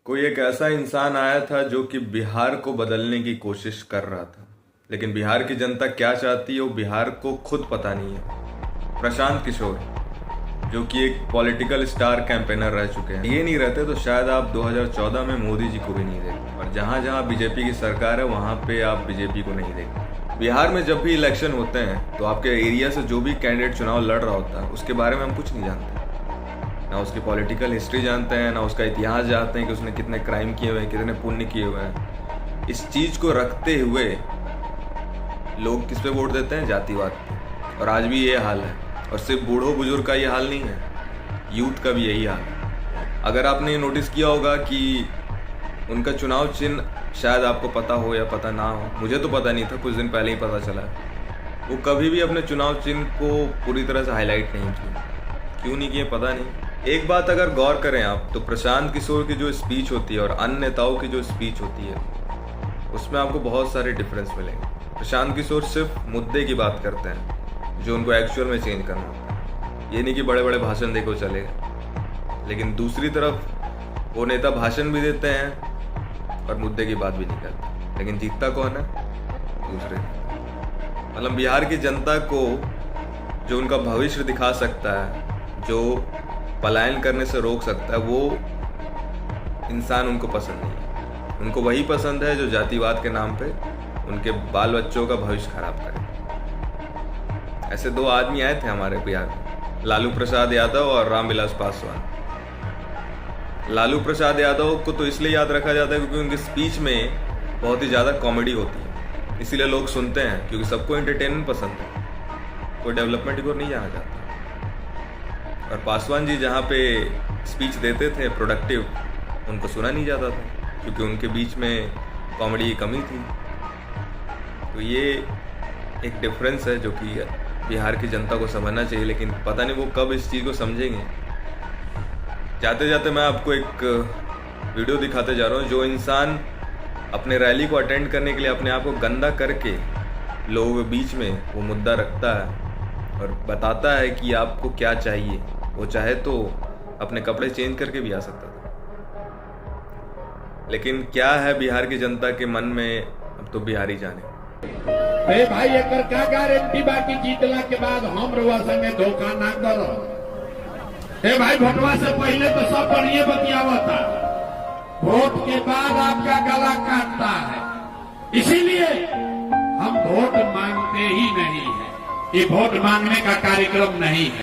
कोई एक ऐसा इंसान आया था जो कि बिहार को बदलने की कोशिश कर रहा था, लेकिन बिहार की जनता क्या चाहती है वो बिहार को खुद पता नहीं है। प्रशांत किशोर, जो कि एक पॉलिटिकल स्टार कैंपेनर रह चुके हैं, ये नहीं रहते तो शायद आप 2014 में मोदी जी को भी नहीं देखते, और जहाँ जहाँ बीजेपी की सरकार है वहाँ पे आप बीजेपी को नहीं देखते। बिहार में जब भी इलेक्शन होते हैं तो आपके एरिया से जो भी कैंडिडेट चुनाव लड़ रहा होता है उसके बारे में हम कुछ नहीं जानते, ना उसकी पॉलिटिकल हिस्ट्री जानते हैं, ना उसका इतिहास जानते हैं कि उसने कितने क्राइम किए हुए हैं, कितने पुण्य किए हुए हैं। इस चीज़ को रखते हुए लोग किस पे वोट देते हैं? जातिवाद पे। और आज भी ये हाल है, और सिर्फ बूढ़ों बुजुर्ग का ये हाल नहीं है, यूथ का भी यही हाल है। अगर आपने नोटिस किया होगा कि उनका चुनाव चिन्ह, शायद आपको पता हो या पता ना हो, मुझे तो पता नहीं था, कुछ दिन पहले ही पता चला, वो कभी भी अपने चुनाव चिन्ह को पूरी तरह से हाईलाइट नहीं किए। क्यों नहीं किए पता नहीं। एक बात अगर गौर करें आप, तो प्रशांत किशोर की जो स्पीच होती है और अन्य नेताओं की जो स्पीच होती है उसमें आपको बहुत सारे डिफरेंस मिलेंगे। प्रशांत किशोर सिर्फ मुद्दे की बात करते हैं जो उनको एक्चुअल में चेंज करना होता है। ये नहीं कि बड़े बड़े भाषण देखो चलेगा, लेकिन दूसरी तरफ वो नेता भाषण भी देते हैं और मुद्दे की बात भी नहीं करते, लेकिन जीतता कौन है? दूसरे। मतलब बिहार की जनता को जो उनका भविष्य दिखा सकता है, जो पलायन करने से रोक सकता है, वो इंसान उनको पसंद नहीं है। उनको वही पसंद है जो जातिवाद के नाम पे उनके बाल बच्चों का भविष्य खराब करे। ऐसे दो आदमी आए थे हमारे बिहार में, लालू प्रसाद यादव और रामविलास पासवान। लालू प्रसाद यादव को तो इसलिए याद रखा जाता है क्योंकि उनकी स्पीच में बहुत ही ज़्यादा कॉमेडी होती है, इसीलिए लोग सुनते हैं, क्योंकि सबको एंटरटेनमेंट पसंद है, कोई डेवलपमेंट की ओर नहीं जाना चाहता। और पासवान जी जहाँ पे स्पीच देते थे प्रोडक्टिव, उनको सुना नहीं जाता था क्योंकि उनके बीच में कॉमेडी की कमी थी। तो ये एक डिफरेंस है जो कि बिहार की जनता को समझना चाहिए, लेकिन पता नहीं वो कब इस चीज़ को समझेंगे। जाते जाते मैं आपको एक वीडियो दिखाते जा रहा हूँ। जो इंसान अपने रैली को अटेंड करने के लिए अपने आप को गंदा करके लोगों के बीच में वो मुद्दा रखता है और बताता है कि आपको क्या चाहिए, वो चाहे तो अपने कपड़े चेंज करके भी आ सकता था। लेकिन क्या है बिहार की जनता के मन में, अब तो बिहारी जाने। भाई एकर क्या गारंटी बाकी जीतला के बाद हम रउआ संगे धोखा ना करो। भाई भोटवा से पहले तो सब बढ़िया बतियावा था, वोट के बाद आपका गला काटता है। इसीलिए हम वोट मांगते ही नहीं है, ये वोट मांगने का कार्यक्रम नहीं है।